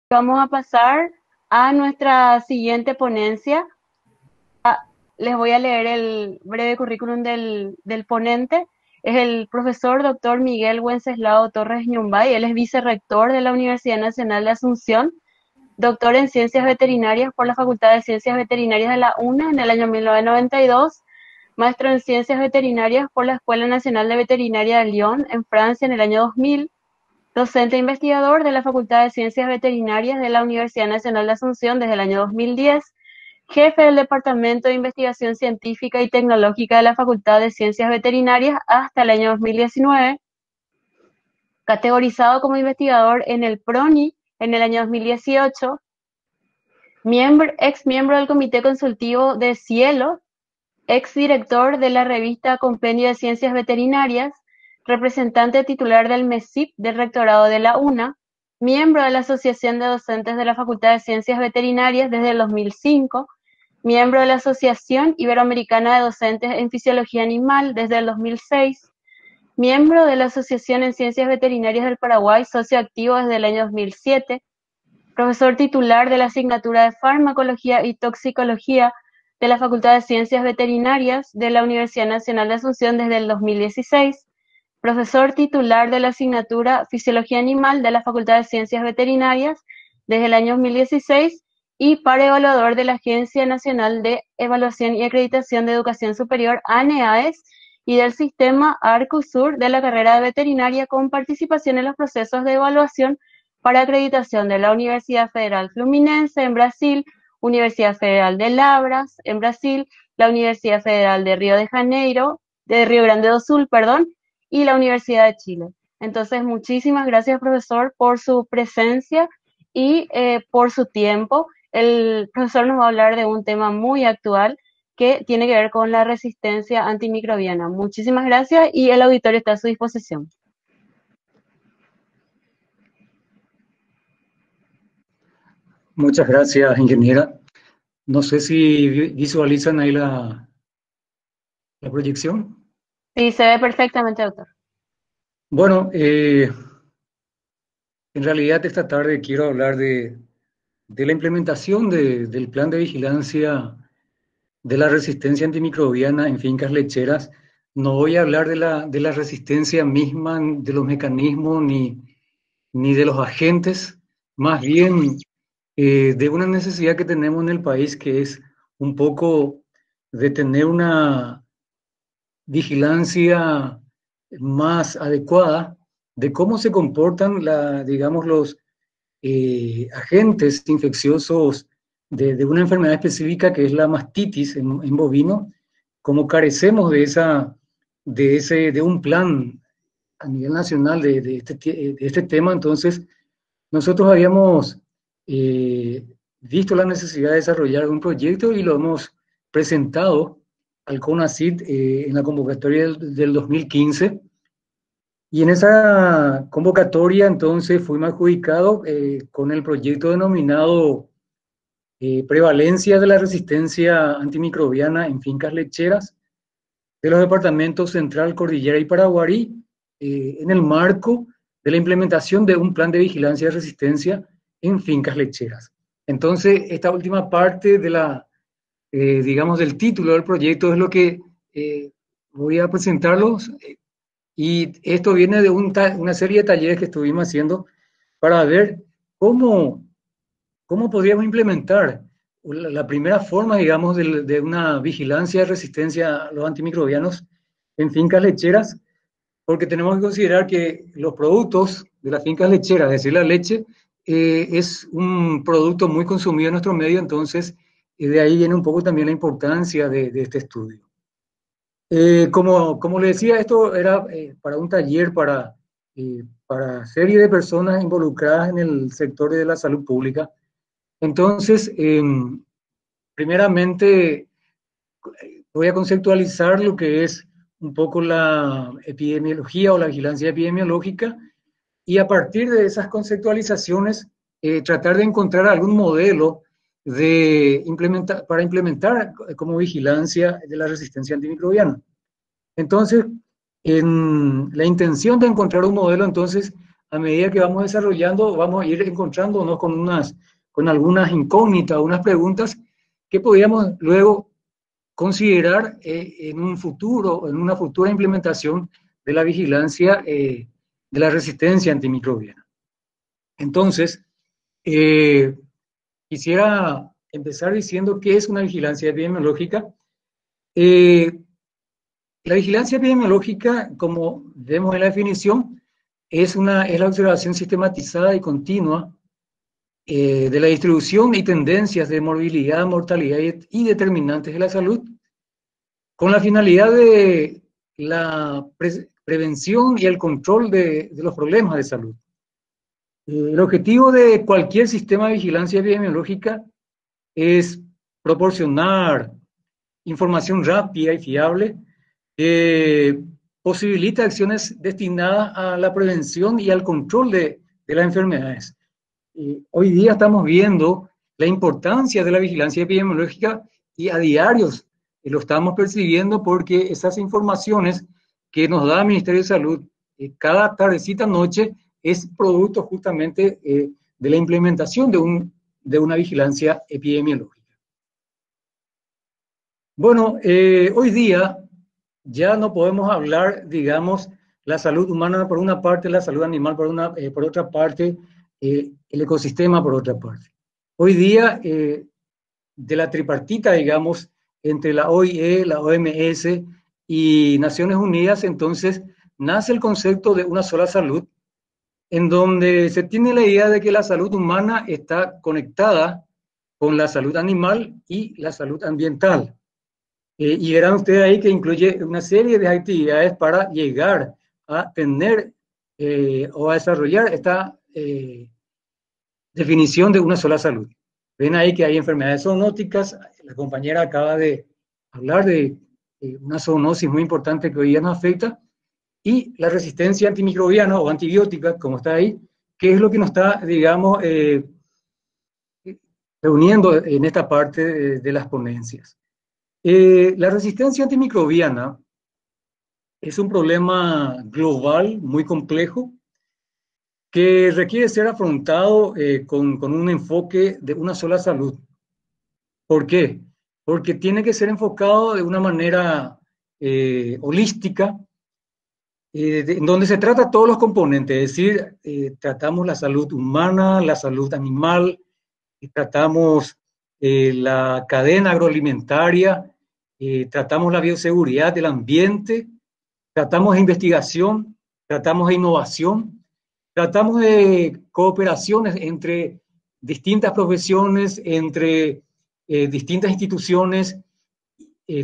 Vamos a pasar a nuestra siguiente ponencia. Les voy a leer el breve currículum del ponente. Es el profesor doctor Miguel Wenceslao Torres Ñumbay. Él es vicerrector de la Universidad Nacional de Asunción, doctor en Ciencias Veterinarias por la Facultad de Ciencias Veterinarias de la UNA en el año 1992, maestro en Ciencias Veterinarias por la Escuela Nacional de Veterinaria de Lyon, en Francia, en el año 2000, docente e investigador de la Facultad de Ciencias Veterinarias de la Universidad Nacional de Asunción desde el año 2010, jefe del Departamento de Investigación Científica y Tecnológica de la Facultad de Ciencias Veterinarias hasta el año 2019, categorizado como investigador en el PRONI en el año 2018, ex miembro del Comité Consultivo de Cielo, ex director de la revista Compendio de Ciencias Veterinarias, representante titular del MESIP del Rectorado de la UNA, miembro de la Asociación de Docentes de la Facultad de Ciencias Veterinarias desde el 2005, miembro de la Asociación Iberoamericana de Docentes en Fisiología Animal desde el 2006, miembro de la Asociación en Ciencias Veterinarias del Paraguay, socio activo desde el año 2007, profesor titular de la asignatura de Farmacología y Toxicología de la Facultad de Ciencias Veterinarias de la Universidad Nacional de Asunción desde el 2016, profesor titular de la asignatura Fisiología Animal de la Facultad de Ciencias Veterinarias desde el año 2016 y evaluador de la Agencia Nacional de Evaluación y Acreditación de Educación Superior, ANEAES, y del sistema ARCUSUR de la carrera de veterinaria con participación en los procesos de evaluación para acreditación de la Universidad Federal Fluminense en Brasil, Universidad Federal de Labras en Brasil, la Universidad Federal de Río de Janeiro, de Río Grande do Sul, perdón, y la Universidad de Chile. Entonces, muchísimas gracias, profesor, por su presencia y por su tiempo. El profesor nos va a hablar de un tema muy actual que tiene que ver con la resistencia antimicrobiana. Muchísimas gracias y el auditorio está a su disposición. Muchas gracias, ingeniera. No sé si visualizan ahí la proyección. Sí, se ve perfectamente, doctor. Bueno, en realidad esta tarde quiero hablar de la implementación del plan de vigilancia de la resistencia antimicrobiana en fincas lecheras. No voy a hablar de la resistencia misma, de los mecanismos ni de los agentes, más bien de una necesidad que tenemos en el país que es un poco de tener una vigilancia más adecuada de cómo se comportan digamos, los agentes infecciosos de una enfermedad específica que es la mastitis en bovino, cómo carecemos de un plan a nivel nacional de este tema. Entonces, nosotros habíamos visto la necesidad de desarrollar un proyecto y lo hemos presentado al CONACYT en la convocatoria del 2015. Y en esa convocatoria entonces fuimos adjudicados con el proyecto denominado Prevalencia de la Resistencia Antimicrobiana en Fincas Lecheras de los departamentos Central, Cordillera y Paraguarí, en el marco de la implementación de un plan de vigilancia y resistencia en fincas lecheras. Entonces, esta última parte digamos, del título del proyecto es lo que voy a presentarlos, y esto viene de una serie de talleres que estuvimos haciendo para ver cómo, cómo podríamos implementar la primera forma, digamos, de una vigilancia de resistencia a los antimicrobianos en fincas lecheras, porque tenemos que considerar que los productos de las fincas lecheras, es decir, la leche, es un producto muy consumido en nuestro medio. Entonces de ahí viene un poco también la importancia de este estudio. Como le decía, esto era para un taller para serie de personas involucradas en el sector de la salud pública. Entonces, primeramente, voy a conceptualizar lo que es un poco la epidemiología o la vigilancia epidemiológica, y a partir de esas conceptualizaciones, tratar de encontrar algún modelo para implementar como vigilancia de la resistencia antimicrobiana. Entonces, en la intención de encontrar un modelo, entonces, a medida que vamos desarrollando, vamos a ir encontrándonos con algunas incógnitas, unas preguntas que podríamos luego considerar en un futuro, en una futura implementación de la vigilancia de la resistencia antimicrobiana. Entonces, quisiera empezar diciendo qué es una vigilancia epidemiológica. La vigilancia epidemiológica, como vemos en la definición, es la observación sistematizada y continua de la distribución y tendencias de morbilidad, mortalidad y determinantes de la salud, con la finalidad de la prevención y el control de los problemas de salud. El objetivo de cualquier sistema de vigilancia epidemiológica es proporcionar información rápida y fiable que posibilita acciones destinadas a la prevención y al control de las enfermedades. Hoy día estamos viendo la importancia de la vigilancia epidemiológica y a diarios lo estamos percibiendo porque esas informaciones que nos da el Ministerio de Salud cada tardecita noche es producto justamente de la implementación de una vigilancia epidemiológica. Bueno, hoy día ya no podemos hablar, digamos, la salud humana por una parte, la salud animal por otra parte, el ecosistema por otra parte. Hoy día, de la tripartita, digamos, entre la OIE, la OMS y Naciones Unidas, entonces nace el concepto de una sola salud, en donde se tiene la idea de que la salud humana está conectada con la salud animal y la salud ambiental. Y verán ustedes ahí que incluye una serie de actividades para llegar a tener o a desarrollar esta definición de una sola salud. Ven ahí que hay enfermedades zoonóticas, la compañera acaba de hablar de una zoonosis muy importante que hoy día nos afecta, y la resistencia antimicrobiana o antibiótica, como está ahí, que es lo que nos está, digamos, reuniendo en esta parte de las ponencias. La resistencia antimicrobiana es un problema global muy complejo que requiere ser afrontado con un enfoque de una sola salud. ¿Por qué? Porque tiene que ser enfocado de una manera holística, en donde se trata todos los componentes, es decir, tratamos la salud humana, la salud animal, tratamos la cadena agroalimentaria, tratamos la bioseguridad del ambiente, tratamos de investigación, tratamos de innovación, tratamos de cooperaciones entre distintas profesiones, entre distintas instituciones,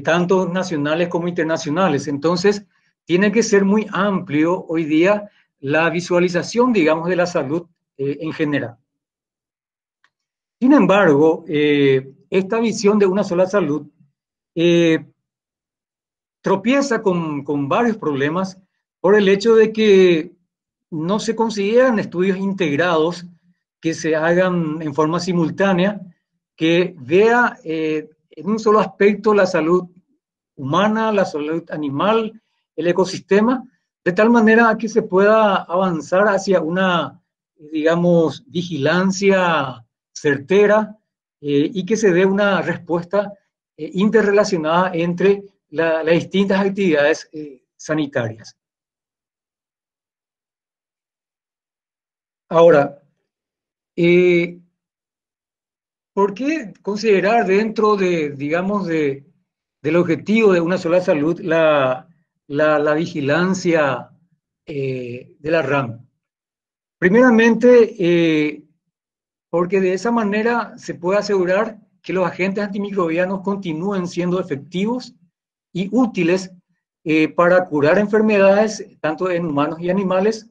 tanto nacionales como internacionales. Entonces, tiene que ser muy amplio hoy día la visualización, digamos, de la salud en general. Sin embargo, esta visión de una sola salud tropieza con varios problemas por el hecho de que no se consideran estudios integrados que se hagan en forma simultánea, que vea en un solo aspecto la salud humana, la salud animal, el ecosistema, de tal manera que se pueda avanzar hacia una, digamos, vigilancia certera y que se dé una respuesta interrelacionada entre las distintas actividades sanitarias. Ahora, ¿por qué considerar dentro de, digamos, del objetivo de una sola salud la vigilancia de la RAM? Primeramente, porque de esa manera se puede asegurar que los agentes antimicrobianos continúen siendo efectivos y útiles para curar enfermedades, tanto en humanos y animales.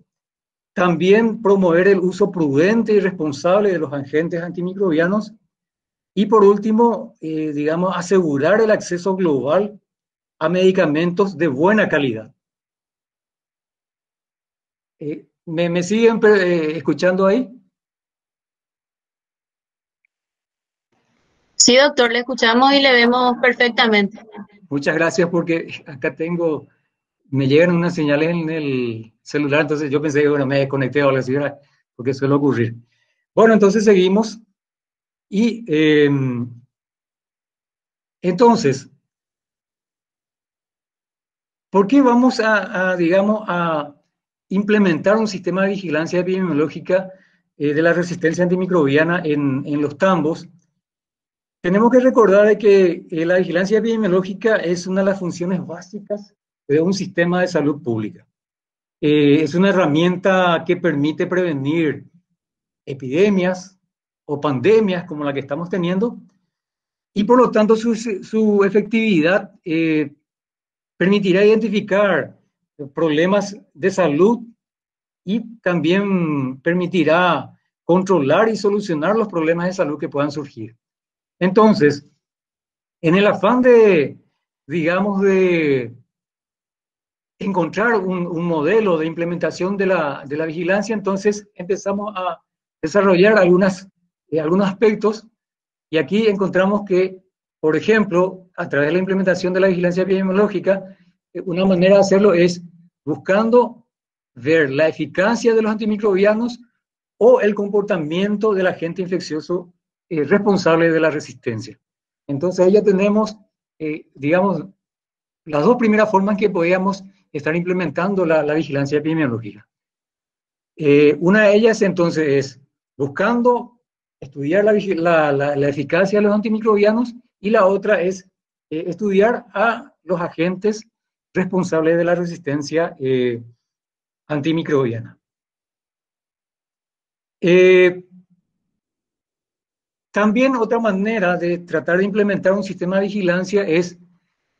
También promover el uso prudente y responsable de los agentes antimicrobianos. Y por último, digamos, asegurar el acceso global a medicamentos de buena calidad. ¿Me siguen escuchando ahí? Sí, doctor, le escuchamos y le vemos perfectamente. Muchas gracias porque acá tengo me llegan unas señales en el celular, entonces yo pensé que, bueno, me desconecté o algo así, ¿verdad? Porque suele ocurrir. Bueno, entonces seguimos. Y entonces, ¿por qué vamos digamos, a implementar un sistema de vigilancia epidemiológica de la resistencia antimicrobiana en los tambos? Tenemos que recordar de que la vigilancia epidemiológica es una de las funciones básicas de un sistema de salud pública. Es una herramienta que permite prevenir epidemias o pandemias como la que estamos teniendo, y por lo tanto su efectividad permitirá identificar problemas de salud y también permitirá controlar y solucionar los problemas de salud que puedan surgir. Entonces, en el afán de, digamos, de encontrar un modelo de implementación de la vigilancia, entonces empezamos a desarrollar algunos aspectos, y aquí encontramos que, por ejemplo, a través de la implementación de la vigilancia epidemiológica, una manera de hacerlo es buscando ver la eficacia de los antimicrobianos o el comportamiento del agente infeccioso responsable de la resistencia. Entonces ahí ya tenemos, digamos, las dos primeras formas que podíamos estar implementando la vigilancia epidemiológica. Una de ellas entonces es buscando estudiar la eficacia de los antimicrobianos, y la otra es estudiar a los agentes responsables de la resistencia antimicrobiana. También otra manera de tratar de implementar un sistema de vigilancia es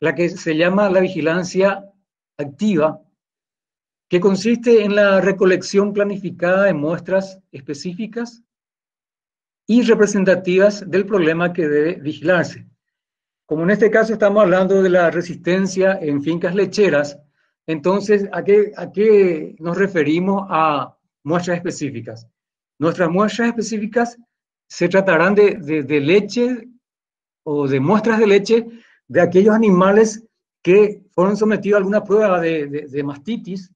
la que se llama la vigilancia activa, que consiste en la recolección planificada de muestras específicas y representativas del problema que debe vigilarse. Como en este caso estamos hablando de la resistencia en fincas lecheras, entonces, ¿a qué nos referimos a muestras específicas? Nuestras muestras específicas se tratarán de leche o de muestras de leche de aquellos animales que fueron sometidos a alguna prueba de mastitis,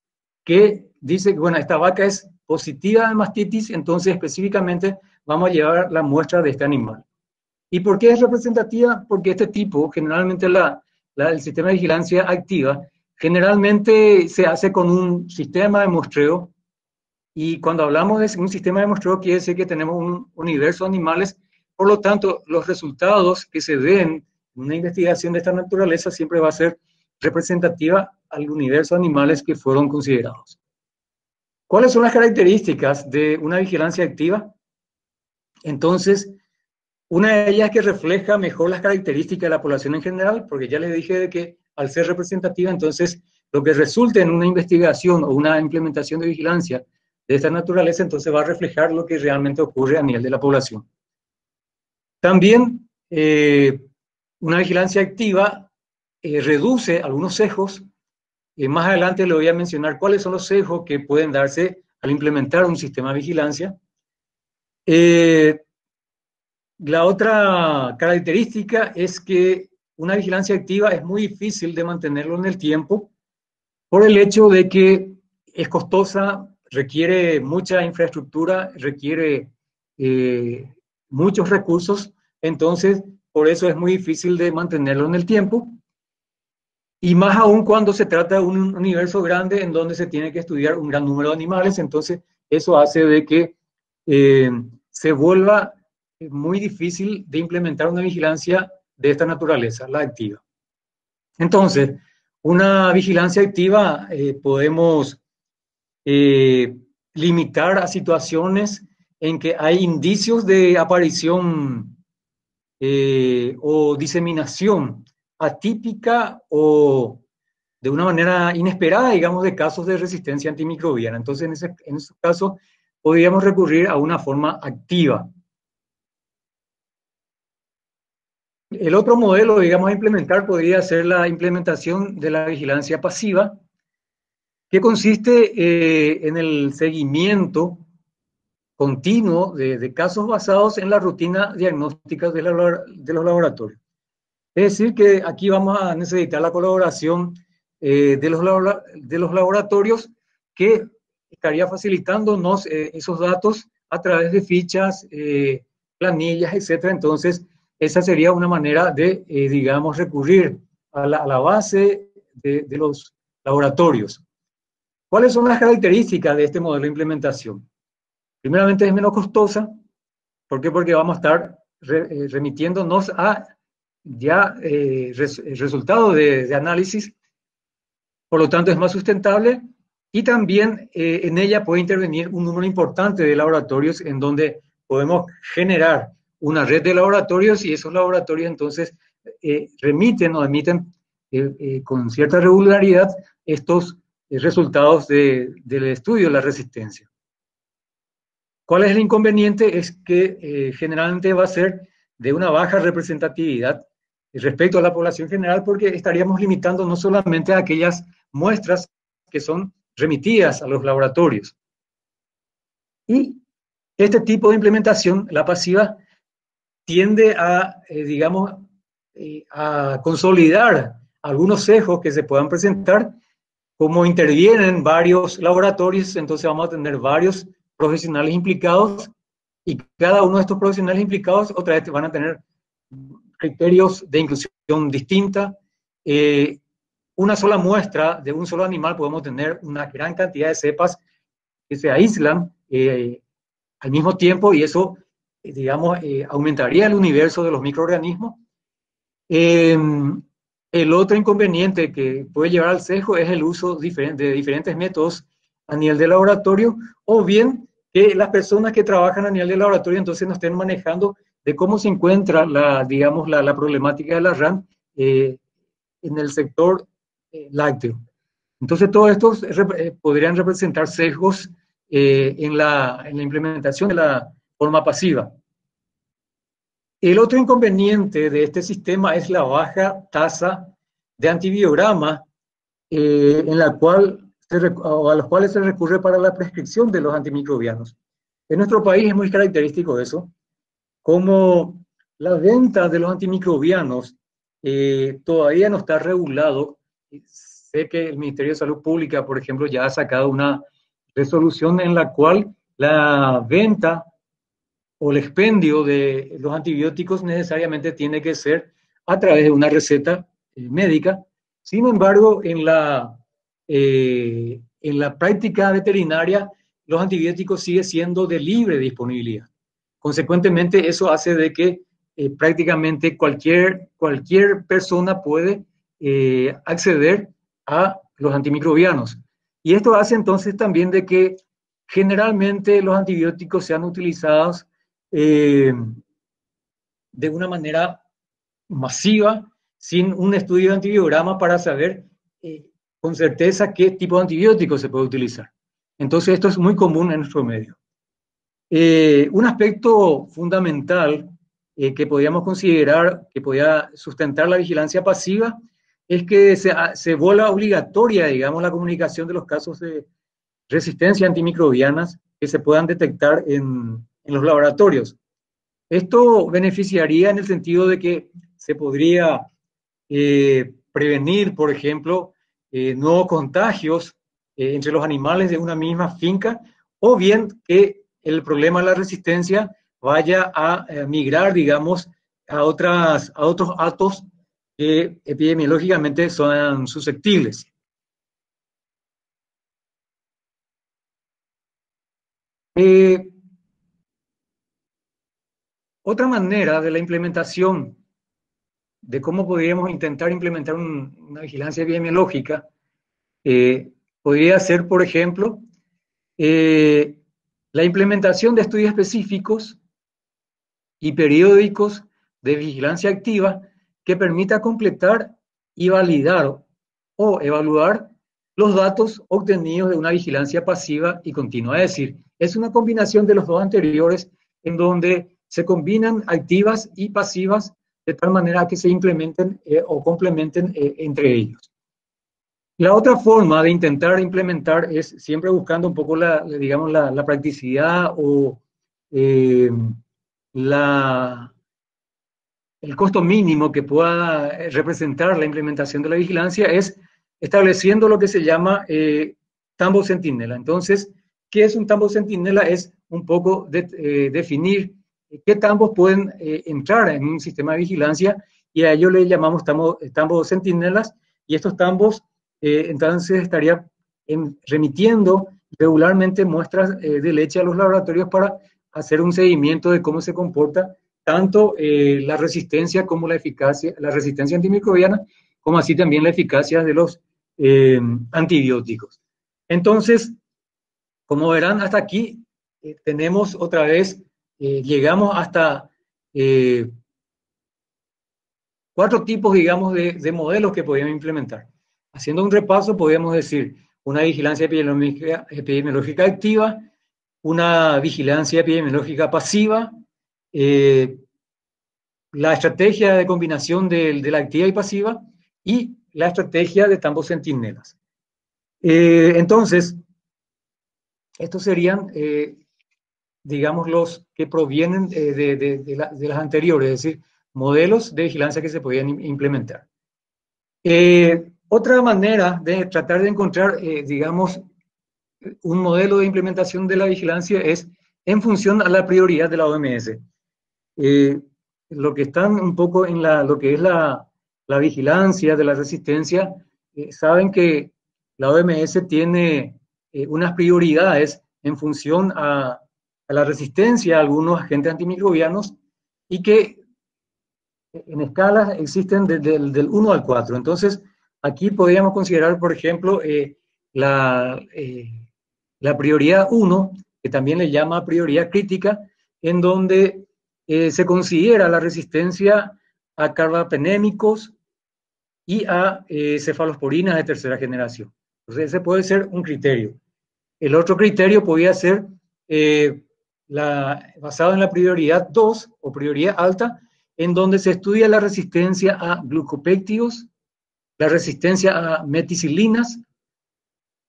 que dice que, bueno, esta vaca es positiva de mastitis, entonces específicamente vamos a llevar la muestra de este animal. ¿Y por qué es representativa? Porque este tipo, generalmente el sistema de vigilancia activa, generalmente se hace con un sistema de muestreo, y cuando hablamos de un sistema de muestreo quiere decir que tenemos un universo de animales, por lo tanto los resultados que se den en una investigación de esta naturaleza siempre va a ser representativa al universo de animales que fueron considerados. ¿Cuáles son las características de una vigilancia activa? Entonces, una de ellas es que refleja mejor las características de la población en general, porque ya les dije de que al ser representativa, entonces lo que resulte en una investigación o una implementación de vigilancia de esta naturaleza, entonces va a reflejar lo que realmente ocurre a nivel de la población. También una vigilancia activa reduce algunos sesgos. Más adelante le voy a mencionar cuáles son los sesgos que pueden darse al implementar un sistema de vigilancia. La otra característica es que una vigilancia activa es muy difícil de mantenerlo en el tiempo por el hecho de que es costosa, requiere mucha infraestructura, requiere muchos recursos, entonces por eso es muy difícil de mantenerlo en el tiempo, y más aún cuando se trata de un universo grande en donde se tiene que estudiar un gran número de animales, entonces eso hace de que se vuelva muy difícil de implementar una vigilancia de esta naturaleza, la activa. Entonces, una vigilancia activa podemos limitar a situaciones en que hay indicios de aparición o diseminación atípica o de una manera inesperada, digamos, de casos de resistencia antimicrobiana. Entonces, en ese caso, podríamos recurrir a una forma activa. El otro modelo, digamos, a implementar podría ser la implementación de la vigilancia pasiva, que consiste en el seguimiento continuo de casos basados en la rutina diagnóstica de los laboratorios. Es decir, que aquí vamos a necesitar la colaboración de los laboratorios, que estaría facilitándonos esos datos a través de fichas, planillas, etcétera. Entonces, esa sería una manera de, digamos, recurrir a la base de los laboratorios. ¿Cuáles son las características de este modelo de implementación? Primeramente, es menos costosa. ¿Por qué? Porque vamos a estar remitiéndonos a ya resultados de análisis, por lo tanto es más sustentable, y también en ella puede intervenir un número importante de laboratorios en donde podemos generar una red de laboratorios, y esos laboratorios entonces remiten o emiten con cierta regularidad estos resultados del estudio de la resistencia. ¿Cuál es el inconveniente? Es que generalmente va a ser de una baja representatividad respecto a la población general, porque estaríamos limitando no solamente a aquellas muestras que son remitidas a los laboratorios. Y este tipo de implementación, la pasiva, tiende a, digamos, a consolidar algunos sesgos que se puedan presentar. Como intervienen varios laboratorios, entonces vamos a tener varios profesionales implicados, y cada uno de estos profesionales implicados otra vez van a tener criterios de inclusión distinta. Una sola muestra de un solo animal podemos tener una gran cantidad de cepas que se aíslan al mismo tiempo, y eso, digamos, aumentaría el universo de los microorganismos. El otro inconveniente que puede llevar al sesgo es el uso de diferentes métodos a nivel de laboratorio, o bien que las personas que trabajan a nivel de laboratorio entonces no estén manejando de cómo se encuentra digamos, la problemática de la RAM en el sector lácteo. Entonces, todos estos podrían representar sesgos en la implementación de la forma pasiva. El otro inconveniente de este sistema es la baja tasa de antibiograma en la cual a los cuales se recurre para la prescripción de los antimicrobianos. En nuestro país es muy característico eso, como la venta de los antimicrobianos todavía no está regulado. Sé que el Ministerio de Salud Pública, por ejemplo, ya ha sacado una resolución en la cual la venta o el expendio de los antibióticos necesariamente tiene que ser a través de una receta médica. Sin embargo, en la práctica veterinaria, los antibióticos siguen siendo de libre disponibilidad. Consecuentemente, eso hace de que prácticamente cualquier persona puede acceder a los antimicrobianos. Y esto hace entonces también de que generalmente los antibióticos sean utilizados de una manera masiva, sin un estudio de antibiograma para saber con certeza qué tipo de antibiótico se puede utilizar. Entonces, esto es muy común en nuestro medio. Un aspecto fundamental que podríamos considerar que podría sustentar la vigilancia pasiva es que se vuelva obligatoria, digamos, la comunicación de los casos de resistencia antimicrobianas que se puedan detectar en los laboratorios. Esto beneficiaría en el sentido de que se podría prevenir, por ejemplo, nuevos contagios entre los animales de una misma finca, o bien que el problema de la resistencia vaya a migrar, digamos, a otros actos que epidemiológicamente son susceptibles. Otra manera de la implementación, de cómo podríamos intentar implementar una vigilancia epidemiológica, podría ser, por ejemplo, la implementación de estudios específicos y periódicos de vigilancia activa que permita completar y validar o evaluar los datos obtenidos de una vigilancia pasiva y continua. Es decir, es una combinación de los dos anteriores en donde se combinan activas y pasivas de tal manera que se implementen o complementen entre ellos. La otra forma de intentar implementar es siempre buscando un poco digamos, la practicidad o el costo mínimo que pueda representar la implementación de la vigilancia, es estableciendo lo que se llama tambo centinela. Entonces, ¿qué es un tambo centinela? Es un poco definir qué tambos pueden entrar en un sistema de vigilancia, y a ello le llamamos tambos centinelas, y estos tambos entonces estaría remitiendo regularmente muestras de leche a los laboratorios para hacer un seguimiento de cómo se comporta tanto la resistencia como la eficacia, la resistencia antimicrobiana, como así también la eficacia de los antibióticos. Entonces, como verán, hasta aquí tenemos otra vez, llegamos hasta 4 tipos, digamos, de modelos que podíamos implementar. Haciendo un repaso, podríamos decir una vigilancia epidemiológica activa, una vigilancia epidemiológica pasiva, la estrategia de combinación de la activa y pasiva, y la estrategia de tambos centinelas. Entonces, estos serían, digamos, los que provienen de las anteriores, es decir, modelos de vigilancia que se podían implementar. Otra manera de tratar de encontrar, digamos, un modelo de implementación de la vigilancia es en función a la prioridad de la OMS. Lo que están un poco en lo que es la vigilancia de la resistencia, saben que la OMS tiene unas prioridades en función a la resistencia a algunos agentes antimicrobianos, y que en escalas existen del 1 al 4. Entonces, aquí podríamos considerar, por ejemplo, la prioridad 1, que también le llama prioridad crítica, en donde se considera la resistencia a carbapenémicos y a cefalosporinas de tercera generación. Entonces, ese puede ser un criterio. El otro criterio podría ser basado en la prioridad 2 o prioridad alta, en donde se estudia la resistencia a glucopéptidos, la resistencia a meticilinas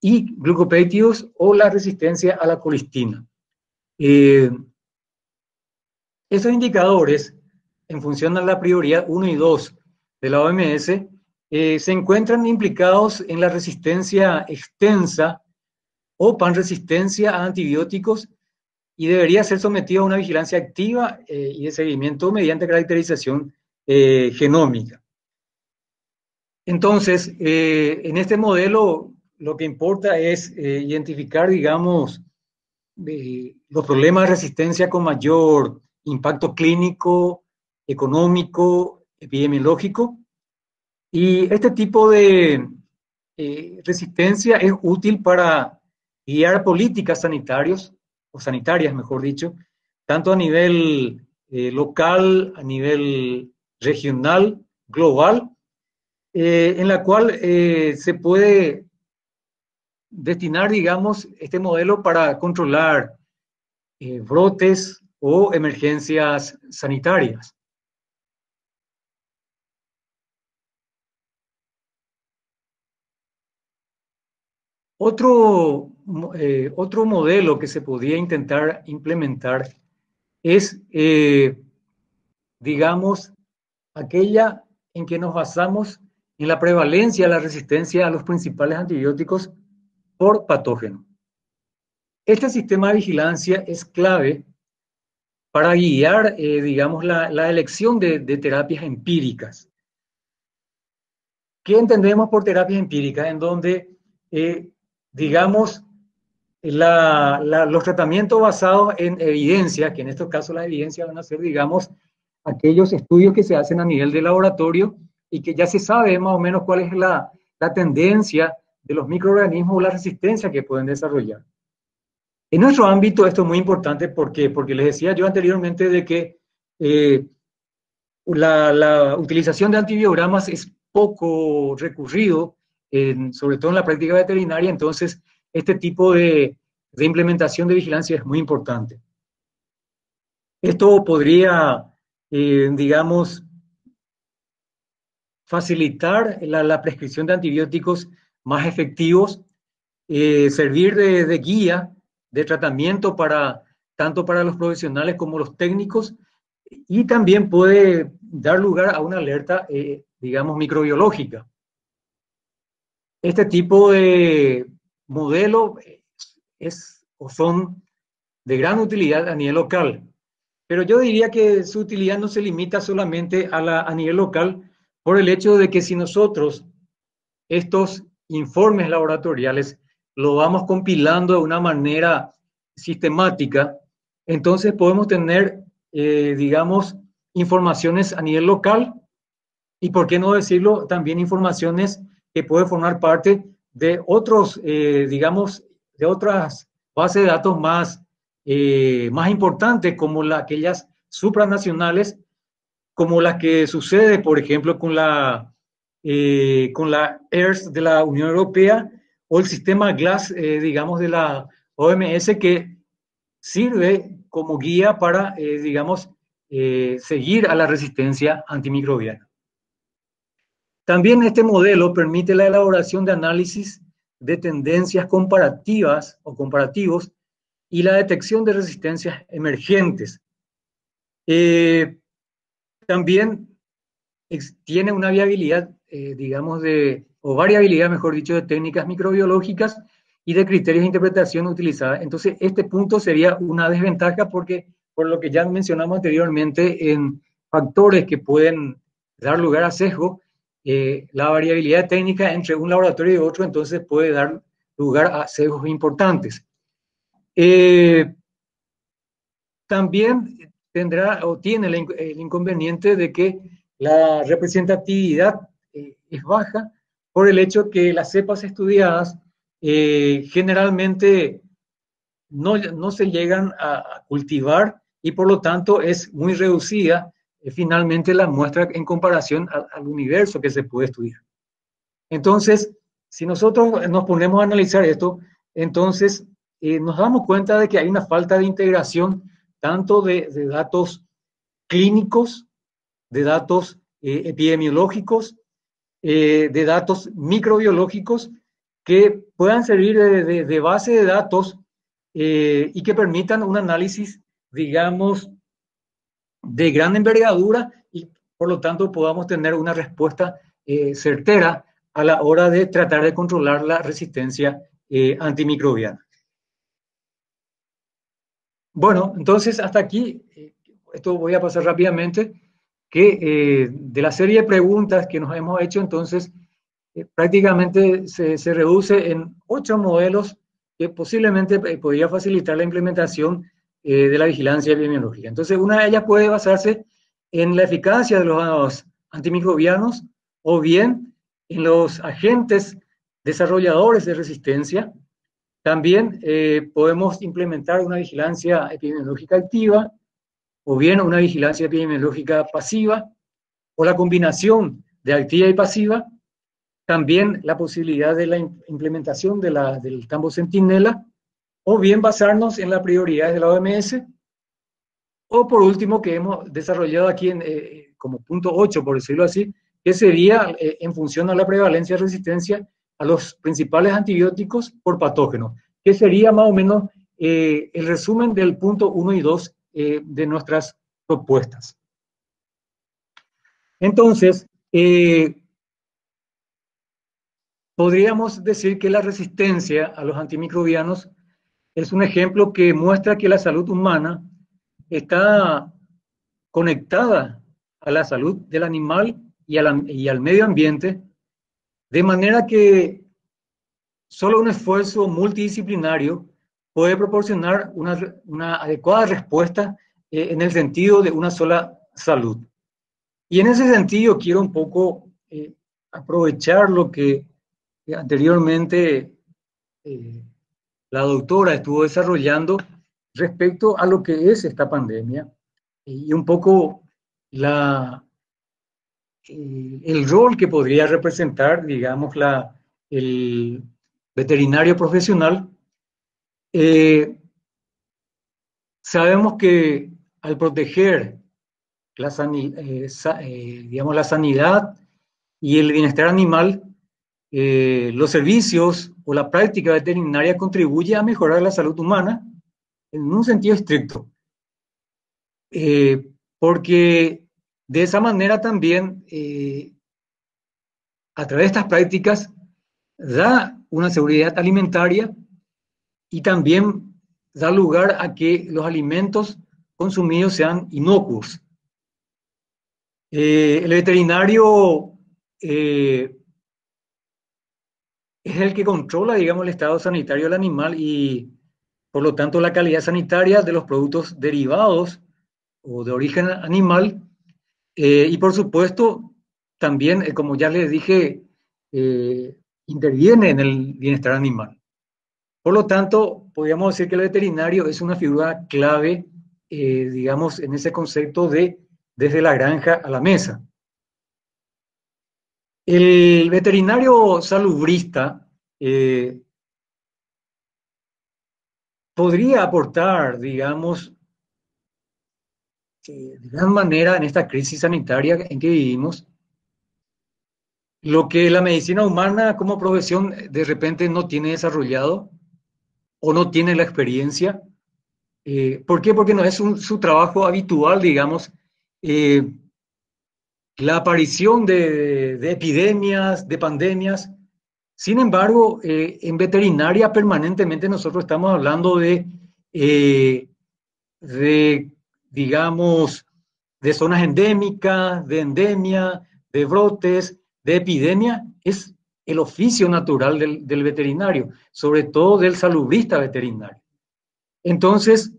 y glucopéptidos, o la resistencia a la colistina. Esos indicadores, en función de la prioridad 1 y 2 de la OMS, se encuentran implicados en la resistencia extensa o panresistencia a antibióticos, y debería ser sometido a una vigilancia activa y de seguimiento mediante caracterización genómica. Entonces, en este modelo, lo que importa es identificar, digamos, los problemas de resistencia con mayor impacto clínico, económico, epidemiológico, y este tipo de resistencia es útil para guiar políticas sanitarias, o sanitarias, mejor dicho, tanto a nivel local, a nivel regional, global, en la cual se puede destinar, digamos, este modelo para controlar brotes o emergencias sanitarias. Otro modelo que se podría intentar implementar es, digamos, aquella en que nos basamos en la prevalencia de la resistencia a los principales antibióticos por patógeno. Este sistema de vigilancia es clave para guiar, digamos, la elección de terapias empíricas. ¿Qué entendemos por terapias empíricas? En donde, digamos, los tratamientos basados en evidencia, que en estos casos las evidencias van a ser, digamos, aquellos estudios que se hacen a nivel de laboratorio, y que ya se sabe más o menos cuál es la tendencia de los microorganismos o la resistencia que pueden desarrollar. En nuestro ámbito esto es muy importante. ¿Por qué? Porque les decía yo anteriormente de que la utilización de antibiogramas es poco recurrido, sobre todo en la práctica veterinaria. Entonces, este tipo de implementación de vigilancia es muy importante. Esto podría, digamos, facilitar la prescripción de antibióticos más efectivos, servir de guía de tratamiento tanto para los profesionales como los técnicos, y también puede dar lugar a una alerta, digamos, microbiológica. Este tipo de modelo es o son de gran utilidad a nivel local, pero yo diría que su utilidad no se limita solamente a nivel local por el hecho de que si nosotros estos informes laboratoriales lo vamos compilando de una manera sistemática, entonces podemos tener, digamos, informaciones a nivel local y, por qué no decirlo, también informaciones que pueden formar parte de otros, digamos, de otras bases de datos más importantes, como aquellas supranacionales, como la que sucede, por ejemplo, con la ERS de la Unión Europea o el sistema GLASS, digamos, de la OMS, que sirve como guía para, digamos, seguir a la resistencia antimicrobiana. También este modelo permite la elaboración de análisis de tendencias comparativas o comparativos y la detección de resistencias emergentes. También tiene una viabilidad, digamos, o variabilidad, mejor dicho, de técnicas microbiológicas y de criterios de interpretación utilizadas. Entonces, este punto sería una desventaja porque, por lo que ya mencionamos anteriormente, en factores que pueden dar lugar a sesgo, la variabilidad técnica entre un laboratorio y otro, entonces puede dar lugar a sesgos importantes. También tendrá o tiene el inconveniente de que la representatividad es baja por el hecho que las cepas estudiadas generalmente no se llegan a cultivar y por lo tanto es muy reducida finalmente la muestra en comparación al universo que se puede estudiar. Entonces, si nosotros nos ponemos a analizar esto, entonces nos damos cuenta de que hay una falta de integración tanto de datos clínicos, de datos epidemiológicos, de datos microbiológicos que puedan servir de base de datos y que permitan un análisis, digamos, de gran envergadura y por lo tanto podamos tener una respuesta certera a la hora de tratar de controlar la resistencia antimicrobiana. Bueno, entonces hasta aquí, esto voy a pasar rápidamente, que de la serie de preguntas que nos hemos hecho, entonces prácticamente se reduce en 8 modelos que posiblemente podría facilitar la implementación de la vigilancia epidemiológica. Entonces, una de ellas puede basarse en la eficacia de los antimicrobianos o bien en los agentes desarrolladores de resistencia. También podemos implementar una vigilancia epidemiológica activa o bien una vigilancia epidemiológica pasiva o la combinación de activa y pasiva. También la posibilidad de la implementación del campo centinela o bien basarnos en las prioridades de la OMS o por último que hemos desarrollado aquí como punto 8, por decirlo así, que sería en función a la prevalencia de resistencia a los principales antibióticos por patógenos, que sería más o menos el resumen del punto 1 y 2 de nuestras propuestas. Entonces, podríamos decir que la resistencia a los antimicrobianos es un ejemplo que muestra que la salud humana está conectada a la salud del animal y al medio ambiente, de manera que solo un esfuerzo multidisciplinario puede proporcionar una adecuada respuesta en el sentido de una sola salud. Y en ese sentido quiero un poco aprovechar lo que anteriormente la doctora estuvo desarrollando respecto a lo que es esta pandemia y un poco el rol que podría representar, digamos, el veterinario profesional. Sabemos que al proteger digamos, la sanidad y el bienestar animal, los servicios o la práctica veterinaria contribuye a mejorar la salud humana en un sentido estricto, porque de esa manera también, a través de estas prácticas, da una seguridad alimentaria y también da lugar a que los alimentos consumidos sean inocuos. El veterinario es el que controla, digamos, el estado sanitario del animal y, por lo tanto, la calidad sanitaria de los productos derivados o de origen animal. Y, por supuesto, también, como ya les dije, interviene en el bienestar animal. Por lo tanto, podríamos decir que el veterinario es una figura clave, digamos, en ese concepto de desde la granja a la mesa. El veterinario salubrista podría aportar, digamos, de gran manera en esta crisis sanitaria en que vivimos, lo que la medicina humana como profesión de repente no tiene desarrollado o no tiene la experiencia. ¿Por qué? Porque no es su trabajo habitual, digamos, la aparición de epidemias, de pandemias. Sin embargo, en veterinaria permanentemente nosotros estamos hablando de, digamos, de zonas endémicas, de endemia, de brotes, de epidemia. Es el oficio natural del veterinario, sobre todo del salubrista veterinario. Entonces,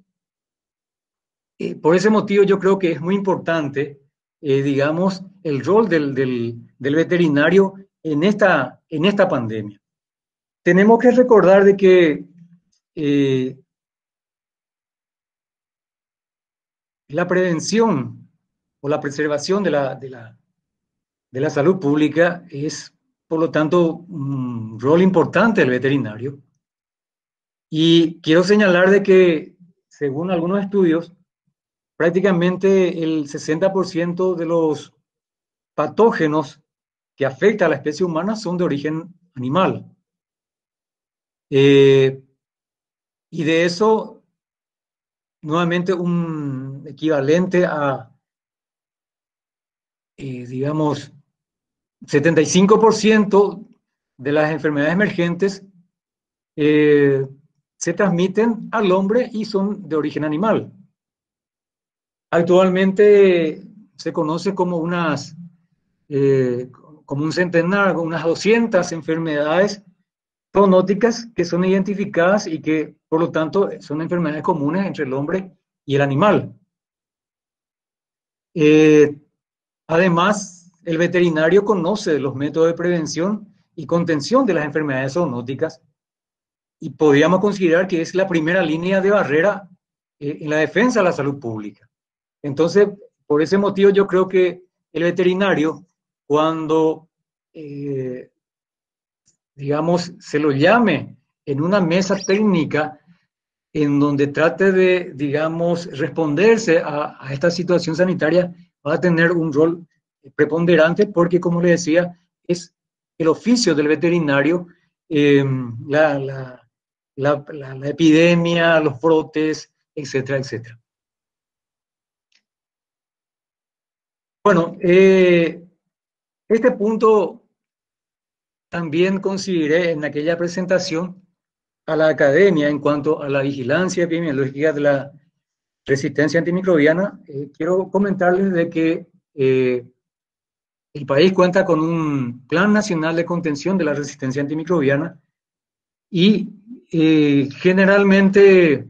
por ese motivo yo creo que es muy importante, digamos, el rol del veterinario en esta pandemia. Tenemos que recordar de que la prevención o la preservación de la salud pública es, por lo tanto, un rol importante del veterinario. Y quiero señalar de que, según algunos estudios, prácticamente el 60% de los patógenos que afectan a la especie humana son de origen animal. Y de eso, nuevamente, un equivalente a, digamos, 75% de las enfermedades emergentes se transmiten al hombre y son de origen animal. Actualmente se conoce como como un centenar, unas 200 enfermedades zoonóticas que son identificadas y que, por lo tanto, son enfermedades comunes entre el hombre y el animal. Además, el veterinario conoce los métodos de prevención y contención de las enfermedades zoonóticas y podríamos considerar que es la primera línea de barrera en la defensa de la salud pública. Entonces, por ese motivo yo creo que el veterinario, cuando, digamos, se lo llame en una mesa técnica en donde trate de, digamos, responderse a esta situación sanitaria, va a tener un rol preponderante porque, como le decía, es el oficio del veterinario, la epidemia, los brotes, etcétera, etcétera. Bueno, este punto también consideré en aquella presentación a la academia en cuanto a la vigilancia epidemiológica de la resistencia antimicrobiana. Quiero comentarles de que el país cuenta con un Plan Nacional de Contención de la Resistencia Antimicrobiana y generalmente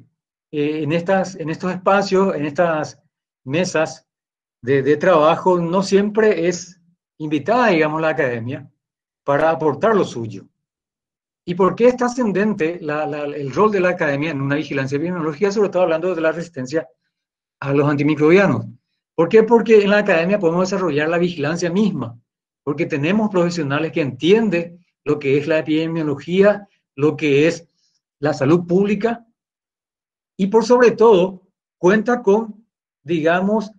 en estos espacios, en estas mesas de trabajo, no siempre es invitada, digamos, la academia para aportar lo suyo. ¿Y por qué es trascendente el rol de la academia en una vigilancia epidemiológica, sobre todo hablando de la resistencia a los antimicrobianos? ¿Por qué? Porque en la academia podemos desarrollar la vigilancia misma, porque tenemos profesionales que entienden lo que es la epidemiología, lo que es la salud pública, y por sobre todo cuenta con, digamos,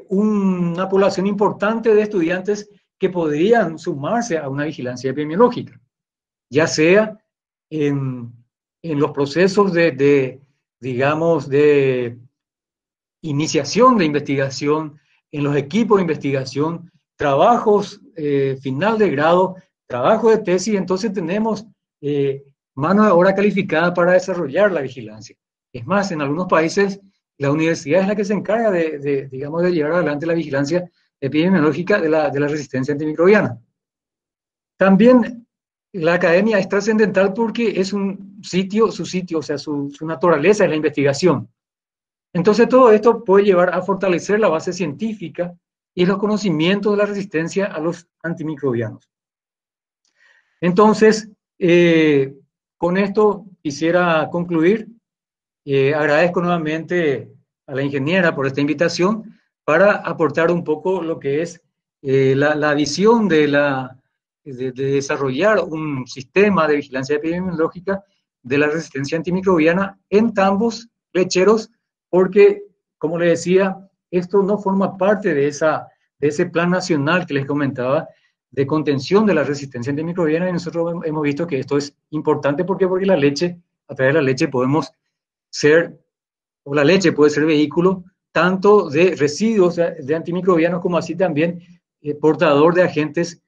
una población importante de estudiantes que podrían sumarse a una vigilancia epidemiológica, ya sea en los procesos digamos, de iniciación de investigación, en los equipos de investigación, trabajos final de grado, trabajo de tesis, entonces tenemos mano de obra calificada para desarrollar la vigilancia. Es más, en algunos países la universidad es la que se encarga digamos, de llevar adelante la vigilancia epidemiológica de la resistencia antimicrobiana. También la academia es trascendental porque es un sitio, su sitio, o sea, su naturaleza es la investigación. Entonces todo esto puede llevar a fortalecer la base científica y los conocimientos de la resistencia a los antimicrobianos. Entonces, con esto quisiera concluir. Agradezco nuevamente a la ingeniera por esta invitación para aportar un poco lo que es la visión de desarrollar un sistema de vigilancia epidemiológica de la resistencia antimicrobiana en tambos lecheros, porque, como le decía, esto no forma parte de ese plan nacional que les comentaba de contención de la resistencia antimicrobiana, y nosotros hemos visto que esto es importante porque la leche, a través de la leche podemos la leche puede ser vehículo tanto de residuos de antimicrobianos como así también portador de agentes,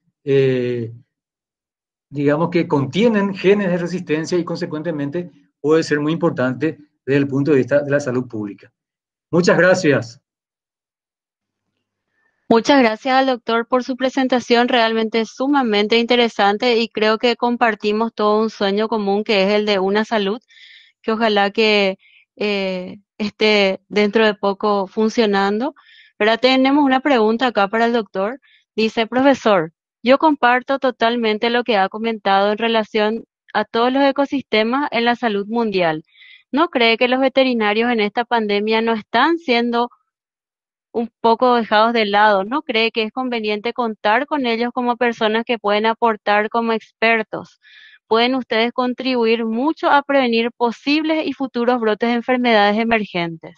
digamos, que contienen genes de resistencia y consecuentemente puede ser muy importante desde el punto de vista de la salud pública. Muchas gracias. Muchas gracias al doctor por su presentación, realmente sumamente interesante y creo que compartimos todo un sueño común que es el de una salud, que ojalá que esté dentro de poco funcionando. Pero tenemos una pregunta acá para el doctor. Dice, profesor, yo comparto totalmente lo que ha comentado en relación a todos los ecosistemas en la salud mundial. ¿No cree que los veterinarios en esta pandemia no están siendo un poco dejados de lado? ¿No cree que es conveniente contar con ellos como personas que pueden aportar como expertos? Pueden ustedes contribuir mucho a prevenir posibles y futuros brotes de enfermedades emergentes.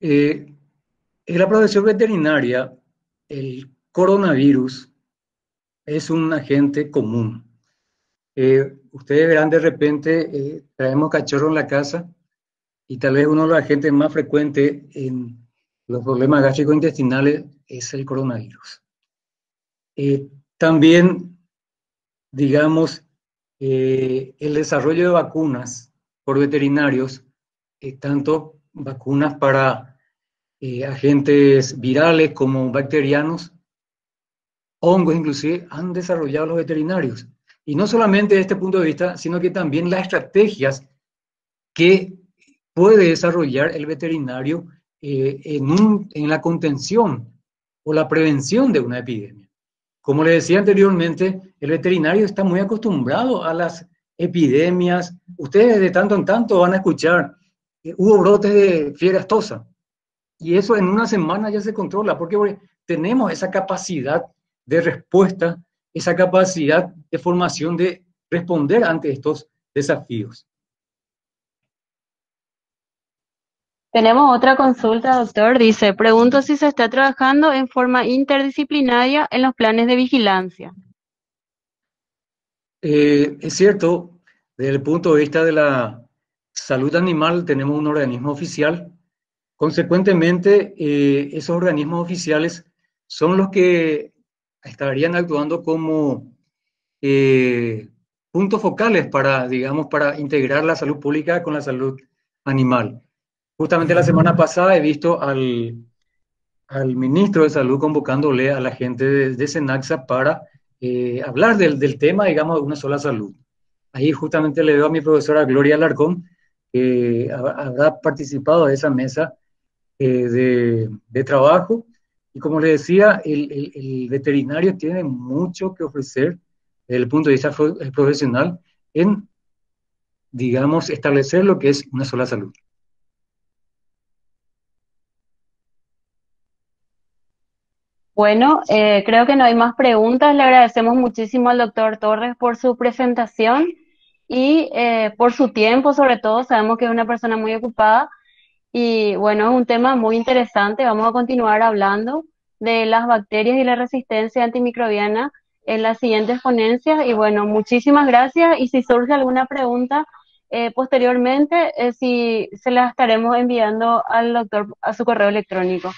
En la profesión veterinaria, el coronavirus es un agente común. Ustedes verán de repente, traemos cachorro en la casa y tal vez uno de los agentes más frecuentes en los problemas gástrico-intestinales es el coronavirus. También, digamos, el desarrollo de vacunas por veterinarios, tanto vacunas para agentes virales como bacterianos, hongos inclusive, han desarrollado los veterinarios. Y no solamente desde este punto de vista, sino que también las estrategias que puede desarrollar el veterinario en la contención o la prevención de una epidemia. Como le decía anteriormente, el veterinario está muy acostumbrado a las epidemias. Ustedes de tanto en tanto van a escuchar, hubo brotes de fiebre aftosa, y eso en una semana ya se controla, porque tenemos esa capacidad de respuesta, esa capacidad de formación de responder ante estos desafíos. Tenemos otra consulta, doctor. Dice, pregunto si se está trabajando en forma interdisciplinaria en los planes de vigilancia. Es cierto, desde el punto de vista de la salud animal tenemos un organismo oficial. Consecuentemente, esos organismos oficiales son los que estarían actuando como puntos focales para, digamos, para integrar la salud pública con la salud animal. Justamente la semana pasada he visto al ministro de Salud convocándole a la gente de Senaxa para hablar del tema, digamos, de una sola salud. Ahí justamente le veo a mi profesora Gloria Alarcón, que habrá participado de esa mesa de trabajo. Y como le decía, el veterinario tiene mucho que ofrecer desde el punto de vista profesional en, digamos, establecer lo que es una sola salud. Bueno, creo que no hay más preguntas. Le agradecemos muchísimo al doctor Torres por su presentación y por su tiempo, sobre todo. Sabemos que es una persona muy ocupada y bueno, es un tema muy interesante. Vamos a continuar hablando de las bacterias y la resistencia antimicrobiana en las siguientes ponencias. Y bueno, muchísimas gracias y si surge alguna pregunta posteriormente, si se la estaremos enviando al doctor a su correo electrónico.